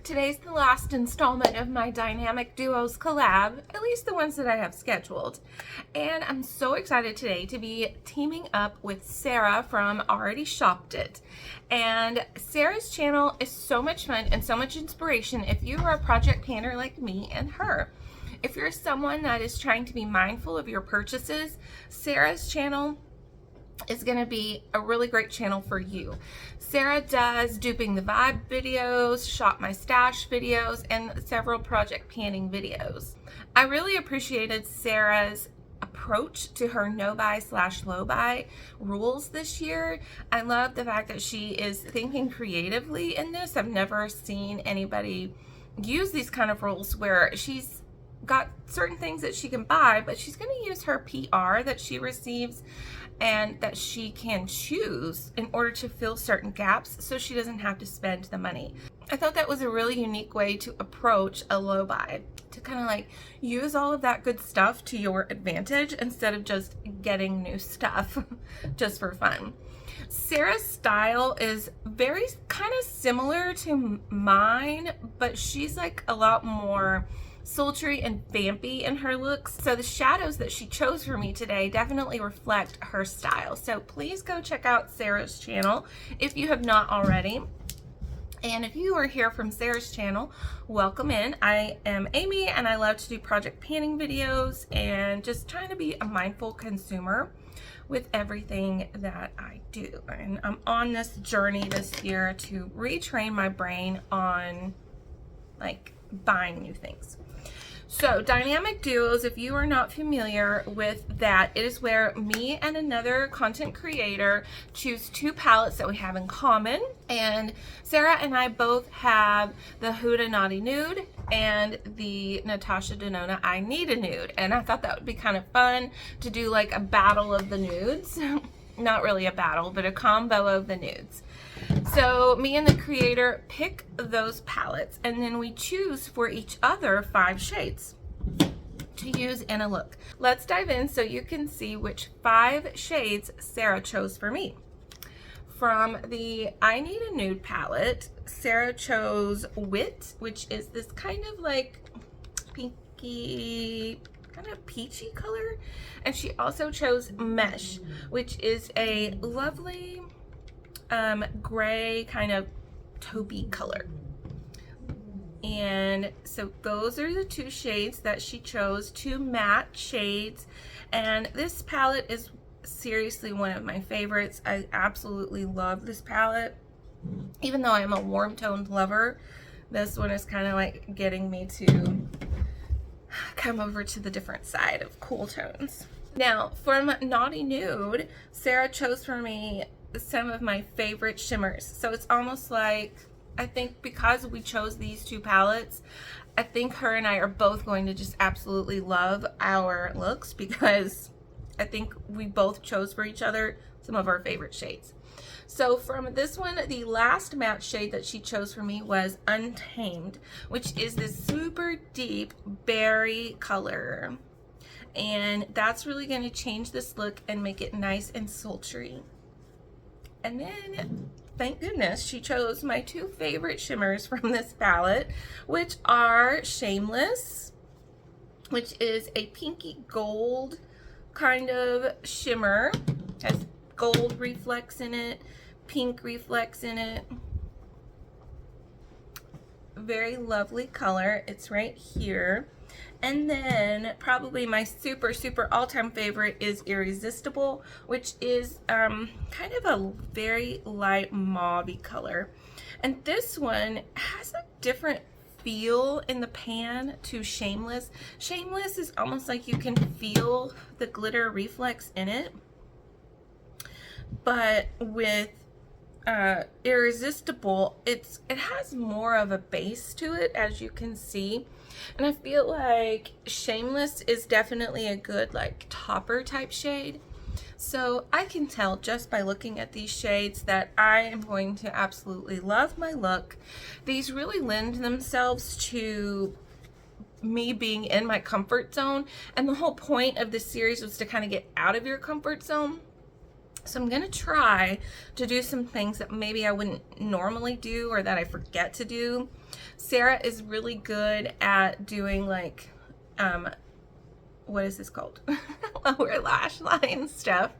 Today's the last installment of my Dynamic Duos collab, at least the ones that I have scheduled. And I'm so excited today to be teaming up with Sarah from Already Shopped It. And Sarah's channel is so much fun and so much inspiration if you are a project planner like me and her. If you're someone that is trying to be mindful of your purchases, Sarah's channel is going to be a really great channel for you. Sarah does duping the vibe videos, shop my stash videos, and several project planning videos. I really appreciated Sarah's approach to her no buy / low buy rules this year. I love the fact that she is thinking creatively in this. I've never seen anybody use these kind of rules where she's got certain things that she can buy, but she's going to use her PR that she receives and that she can choose in order to fill certain gaps so she doesn't have to spend the money. I thought that was a really unique way to approach a low buy, to kind of like use all of that good stuff to your advantage instead of just getting new stuff just for fun. Sarah's style is very kind of similar to mine, but she's like a lot more sultry and vampy in her looks. So the shadows that she chose for me today definitely reflect her style. So please go check out Sarah's channel if you have not already. And if you are here from Sarah's channel, welcome in. I am Amy and I love to do project planning videos and just trying to be a mindful consumer with everything that I do. And I'm on this journey this year to retrain my brain on like buying new things. So Dynamic Duos, if you are not familiar with that, it is where me and another content creator choose two palettes that we have in common. And Sarah and I both have the Huda Naughty Nude and the Natasha Denona I Need a Nude. And I thought that would be kind of fun to do like a battle of the nudes. Not really a battle, but a combo of the nudes. So me and the creator pick those palettes and then we choose for each other 5 shades to use in a look. Let's dive in so you can see which 5 shades Sarah chose for me. From the I Need a Nude palette, Sarah chose Wit, which is this kind of like pinky, kind of peachy color. And she also chose Mesh, which is a lovely gray kind of taupey color. And so those are the 2 shades that she chose, 2 matte shades. And this palette is seriously one of my favorites. I absolutely love this palette. Even though I'm a warm toned lover, this one is kind of like getting me to come over to the different side of cool tones. Now from Naughty Nude, Sarah chose for me some of my favorite shimmers. So it's almost like, I think because we chose these 2 palettes, I think her and I are both going to just absolutely love our looks because I think we both chose for each other some of our favorite shades. So from this one, the last matte shade that she chose for me was Untamed, which is this super deep berry color. And that's really going to change this look and make it nice and sultry. And then, thank goodness, she chose my 2 favorite shimmers from this palette, which are Shameless, which is a pinky gold kind of shimmer. Has gold reflex in it, pink reflex in it. Very lovely color. It's right here. And then probably my super all-time favorite is Irresistible, which is kind of a very light mauve-y color. And this one has a different feel in the pan to Shameless. Shameless is almost like you can feel the glitter reflex in it. But with Irresistible, it has more of a base to it, as you can see. And I feel like Shameless is definitely a good like topper type shade. So I can tell just by looking at these shades that I am going to absolutely love my look. These really lend themselves to me being in my comfort zone. And the whole point of this series was to kind of get out of your comfort zone. So I'm going to try to do some things that maybe I wouldn't normally do or that I forget to do. Sarah is really good at doing like, what is this called? Lower lash line stuff.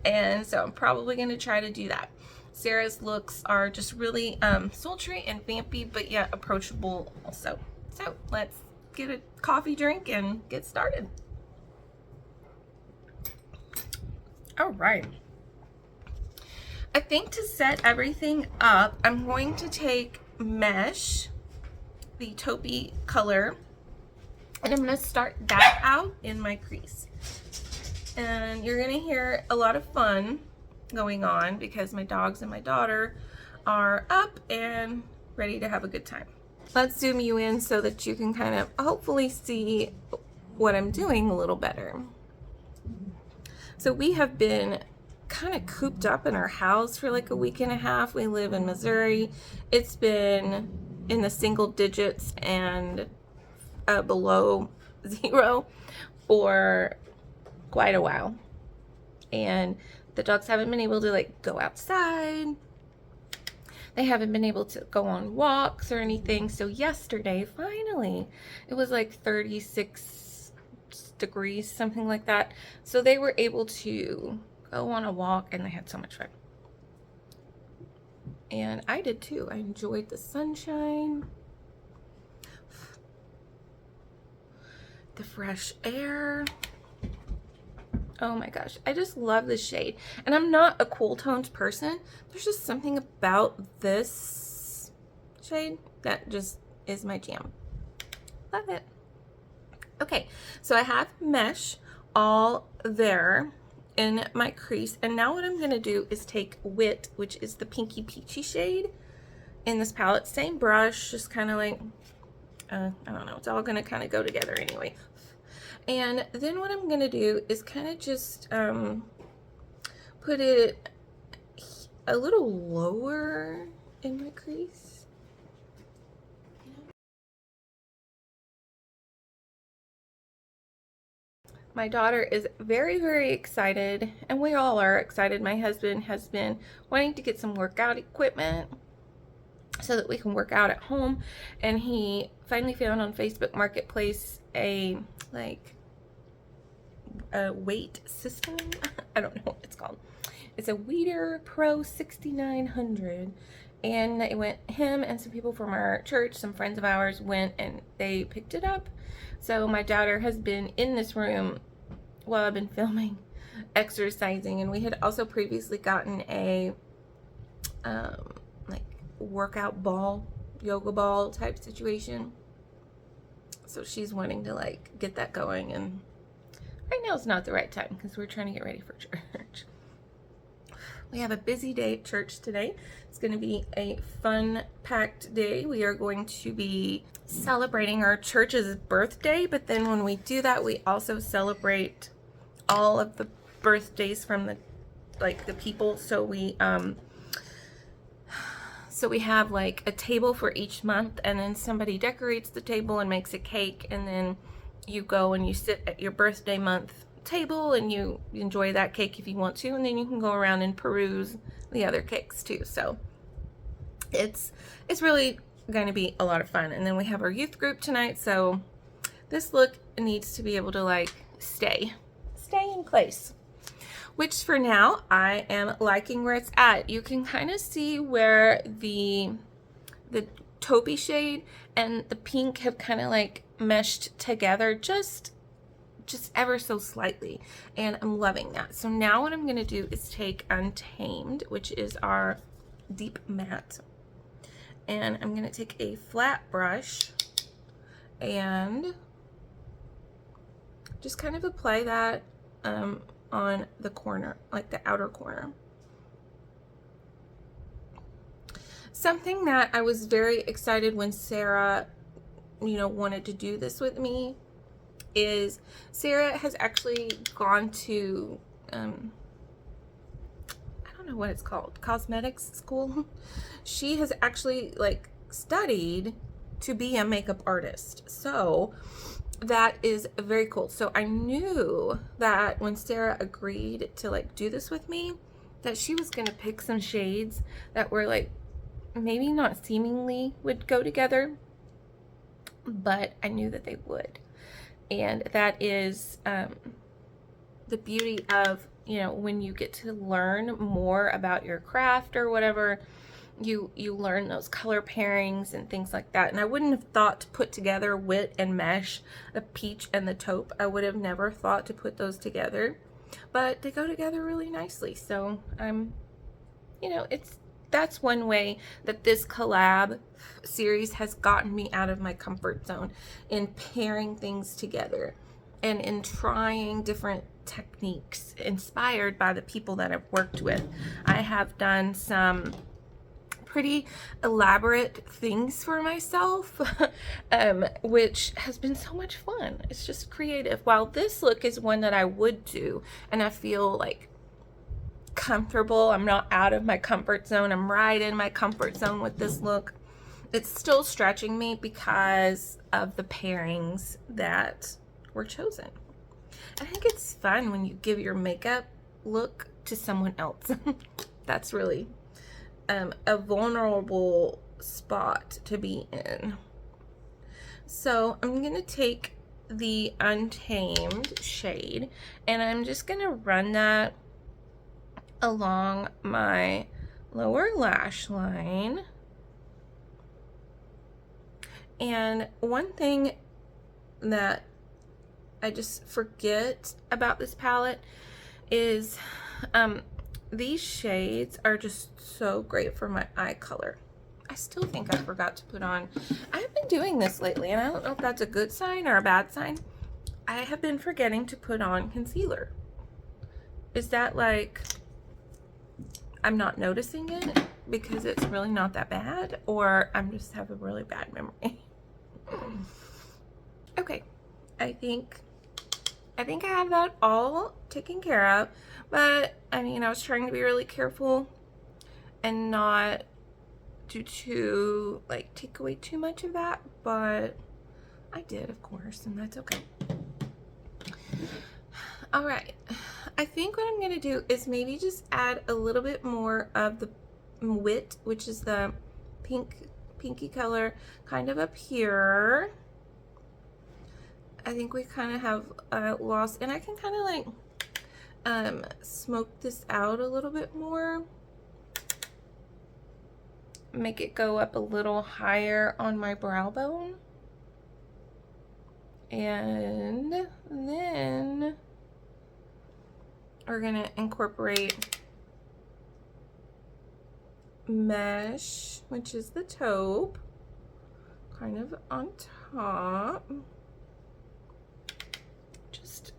And so I'm probably going to try to do that. Sarah's looks are just really sultry and vampy, but yet approachable also. So let's get a coffee drink and get started. All right. I think to set everything up, I'm going to take Mesh, the taupey color, and I'm going to start that out in my crease. And you're going to hear a lot of fun going on because my dogs and my daughter are up and ready to have a good time. Let's zoom you in so that you can kind of hopefully see what I'm doing a little better. So we have been kind of cooped up in our house for like a week and a half. We live in Missouri. It's been in the single digits and below 0 for quite a while. And the dogs haven't been able to like go outside. They haven't been able to go on walks or anything. So yesterday, finally, it was like 36 degrees, something like that. So they were able to go on a walk and they had so much fun. And I did too. I enjoyed the sunshine, the fresh air. Oh my gosh, I just love this shade. And I'm not a cool toned person. There's just something about this shade that just is my jam. Love it. Okay, so I have Mesh all there in my crease. And now what I'm gonna do is take Wit, which is the pinky peachy shade in this palette. Same brush, just kind of like, I don't know, it's all gonna kind of go together anyway. And then what I'm gonna do is kind of just put it a little lower in my crease. My daughter is very, very excited, and we all are excited. My husband has been wanting to get some workout equipment so that we can work out at home, and he finally found on Facebook Marketplace a weight system. I don't know what it's called. It's a Weeder Pro 6900, and him and some people from our church, some friends of ours, went and they picked it up. So my daughter has been in this room while I've been filming, exercising, and we had also previously gotten a like workout ball, yoga ball type situation. So she's wanting to like get that going, and right now it's not the right time because we're trying to get ready for church. We have a busy day at church today. It's going to be a fun-packed day. We are going to be celebrating our church's birthday, but then when we do that, we also celebrate all of the birthdays from the people. So we have like a table for each month, and then somebody decorates the table and makes a cake, and then you go and you sit at your birthday month table and you enjoy that cake if you want to, and then you can go around and peruse the other cakes too. So it's really going to be a lot of fun. And then we have our youth group tonight, so this look needs to be able to like stay in place, which for now I am liking where it's at. You can kind of see where the taupey shade and the pink have kind of like meshed together just ever so slightly, and I'm loving that. So now what I'm going to do is take Untamed, which is our deep matte, and I'm going to take a flat brush and just kind of apply that on the corner, like the outer corner. Something that I was very excited when Sarah, wanted to do this with me is Sarah has actually gone to, I don't know what it's called, cosmetics school. She has actually like studied to be a makeup artist. So that is very cool. So I knew that when Sarah agreed to like do this with me, that she was going to pick some shades that were like maybe not seemingly would go together, but I knew that they would. And that is the beauty of, you know, when you get to learn more about your craft or whatever, you learn those color pairings and things like that. And I wouldn't have thought to put together wit and mesh, the peach and the taupe. I would have never thought to put those together, but they go together really nicely. So I'm, you know, that's one way that this collab series has gotten me out of my comfort zone in pairing things together and in trying different techniques inspired by the people that I've worked with. I have done some pretty elaborate things for myself, which has been so much fun. It's just creative. While this look is one that I would do, and I feel like comfortable, I'm not out of my comfort zone, I'm right in my comfort zone with this look, it's still stretching me because of the pairings that were chosen. I think it's fun when you give your makeup look to someone else. That's really a vulnerable spot to be in. So I'm gonna take the Untamed shade and I'm just gonna run that along my lower lash line. And one thing that I just forget about this palette is these shades are just so great for my eye color. I still think I forgot to put on, I've been doing this lately and I don't know if that's a good sign or a bad sign. I have been forgetting to put on concealer. Is that like I'm not noticing it because it's really not that bad, or I'm just have a really bad memory? Okay, I think I have that all taken care of, but I mean, I was trying to be really careful and not take away too much of that, but I did, of course, and that's okay. All right, I think what I'm gonna do is maybe just add a little bit more of the Wit, which is the pinky color, kind of up here. I think we kind of have lost, and I can kind of like smoke this out a little bit more, make it go up a little higher on my brow bone, and then we're gonna incorporate Mesh, which is the taupe, kind of on top, just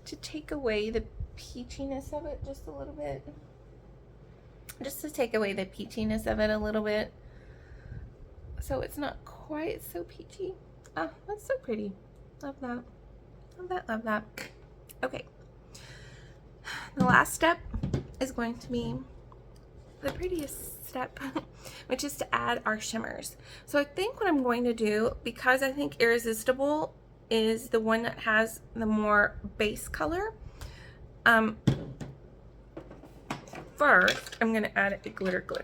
to take away the peachiness of it just a little bit. Just to take away the peachiness of it a little bit, so it's not quite so peachy. Oh, that's so pretty. Love that. Love that, love that. Okay. The last step is going to be the prettiest step, which is to add our shimmers. So I think what I'm going to do, because I think Irresistible is the one that has the more base color, first I'm going to add a glitter glue.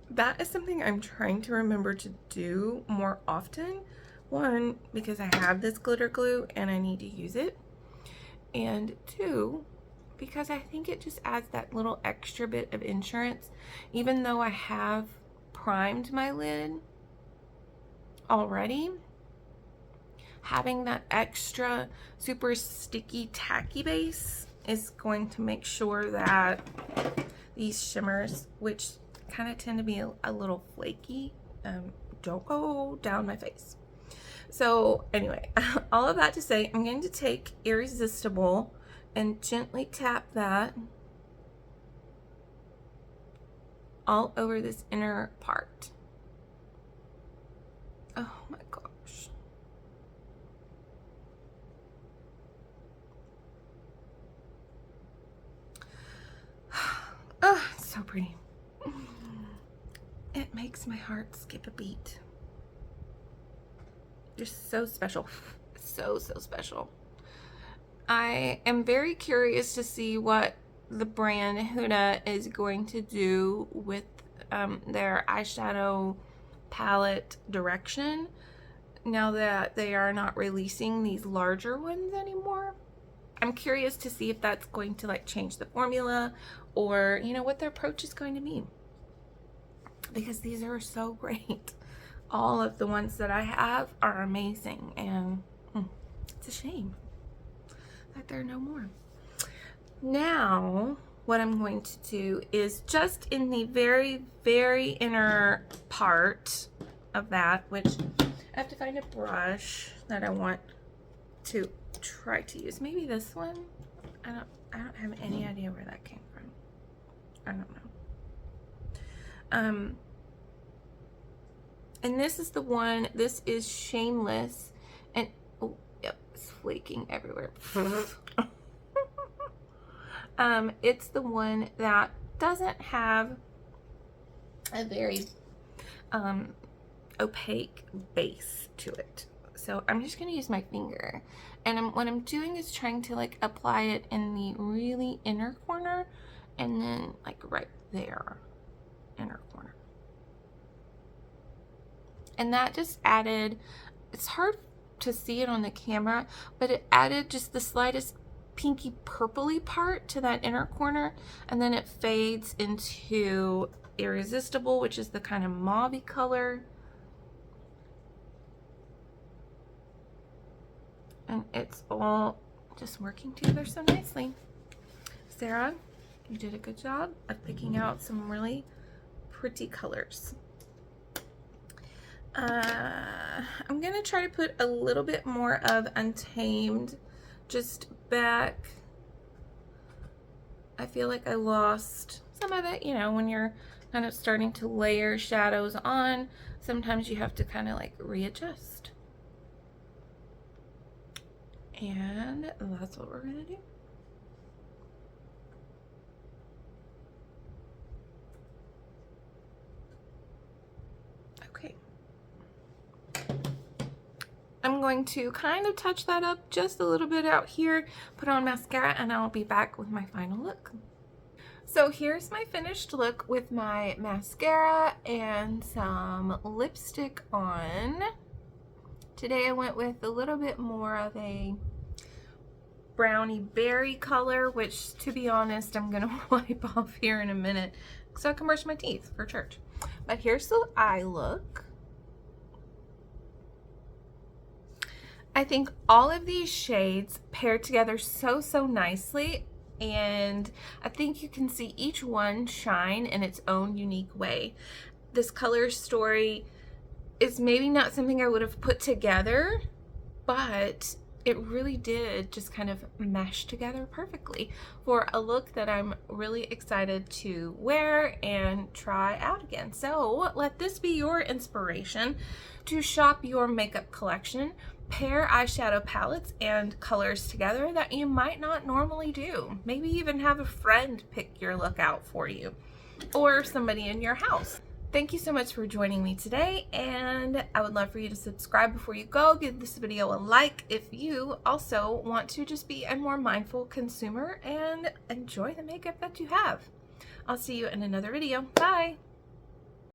That is something I'm trying to remember to do more often. One, because I have this glitter glue and I need to use it, and two, because I think it just adds that little extra bit of insurance. Even though I have primed my lid already, having that extra super sticky tacky base is going to make sure that these shimmers, which kind of tend to be a little flaky, don't go down my face. So anyway, all of that to say, I'm going to take Irresistible and gently tap that all over this inner part. Oh my gosh. Oh, it's so pretty. It makes my heart skip a beat. You're so special. So special. I am very curious to see what the brand Huda is going to do with their eyeshadow palette direction now that they are not releasing these larger ones anymore. I'm curious to see if that's going to like change the formula, or you know, what their approach is going to be, because these are so great. All of the ones that I have are amazing, and it's a shame that there are no more. Now what I'm going to do is just in the very, very inner part of that, which I have to find a brush that I want to try to use. Maybe this one. I don't have any idea where that came from. I don't know. And this is the one. This is Shameless, and oh yep, it's flaking everywhere. It's the one that doesn't have a very opaque base to it. So I'm just going to use my finger, and what I'm doing is trying to like apply it in the really inner corner, and then like right there, inner corner. And that just added, it's hard to see it on the camera, but it added just the slightest pinky purpley part to that inner corner, and then it fades into Irresistible, which is the kind of mauve-y color. And it's all just working together so nicely. Sarah, you did a good job of picking out some really pretty colors. I'm gonna try to put a little bit more of Untamed just back. I feel like I lost some of it, you know, when you're kind of starting to layer shadows on, sometimes you have to kind of like readjust. And that's what we're gonna do. Okay. I'm going to kind of touch that up just a little bit out here, put on mascara, and I'll be back with my final look. So here's my finished look with my mascara and some lipstick on. Today I went with a little bit more of a brownie berry color, which to be honest, I'm gonna wipe off here in a minute so I can brush my teeth for church. But here's the eye look. I think all of these shades pair together so nicely, and I think you can see each one shine in its own unique way. This color story is maybe not something I would have put together, but it really did just kind of mesh together perfectly for a look that I'm really excited to wear and try out again. So let this be your inspiration to shop your makeup collection. Pair eyeshadow palettes and colors together that you might not normally do. Maybe even have a friend pick your look out for you, or somebody in your house. Thank you so much for joining me today, and I would love for you to subscribe before you go. Give this video a like if you also want to just be a more mindful consumer and enjoy the makeup that you have. I'll see you in another video. Bye!